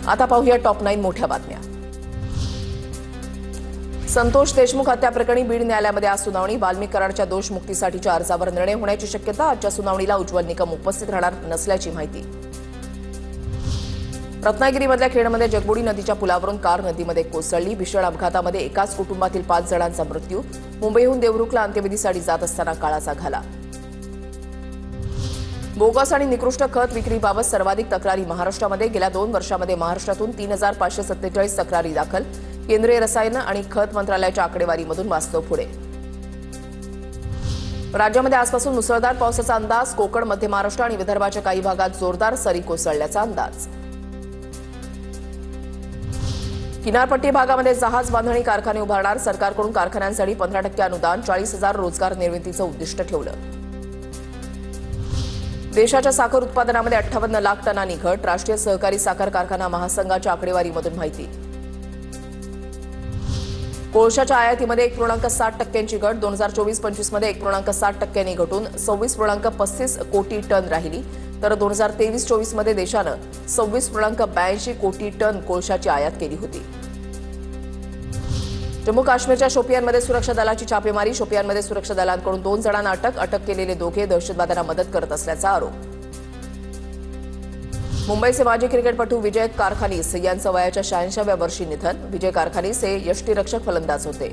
आता पाहूया टॉप 9 मोठ्या बातम्या। संतोष देशमुख हत्या प्रकरणी बीड न्यायालयामध्ये आज सुनावणी। वाल्मिक कराडच्या दोषमुक्तीसाठीच्या अर्जावर निर्णय होण्याची शक्यता। आजच्या सुनावणीला उज्ज्वल निकम उपस्थित राहणार नसल्याची माहिती। रत्नागिरीमधल्या खेडमध्ये जगबुडी नदीच्या पुलावरून कार नदीमध्ये कोसळली। भीषण अपघातामध्ये एकाच कुटुंबातील 5 जणांचा मृत्यू। मुंबईहून देवरुखला अंत्यविधीसाठी जात असताना काळाचा घाला। बोगस आणि निकृष्ट खत विक्रीबाबत सर्वाधिक तक्रारी महाराष्ट्रामध्ये। गेल्या 2 वर्षांमध्ये महाराष्ट्रातून 3547 तक्रारी दाखल। केंद्रीय रसायन आणि खत मंत्रालयाच्या आकडेवारीमधून वास्तव पुढे। राज्यामध्ये आजपासून मुसळधार पावसाचा अंदाज। कोकण, मध्य महाराष्ट्र आणि विदर्भाच्या काही भागात जोरदार सरी कोसळल्याचा अंदाज। किनारपट्टी भागामध्ये जहाज बांधणी कारखाने उभारणार। सरकारकडून कारखान्यांसाठी 15% अनुदान। 40,000 रोजगार निर्मितीचं उद्दिष्ट ठेवलं। देशाच्या साखर उत्पादनामध्ये 58 लाख टनांनी घट। राष्ट्रीय सहकारी साखर कारखाना महासंघाच्या आकडेवारीमधून माहिती। कोळशाच्या आयातीमध्ये 1.7% घट। 2024-25 मध्ये 1.7% घटून 26.35 कोटी टन राहिली। तर 2023-24 मध्ये देशानं 26.82 कोटी टन कोळशाची आयात केली होती। जम्मू काश्मीरच्या शोपियानमध्ये सुरक्षा दलाची छापेमारी। शोपियानमध्ये सुरक्षा दलांकडून 2 जणांना अटक केलेले दोघे दहशतवाद्यांना मदत करत असल्याचा आरोप। मुंबईचे माजी क्रिकेटपटू विजय कारखानीस यांचं वयाच्या 86व्या वर्षी निधन। विजय कारखानीस हे यष्टीरक्षक फलंदाज होते।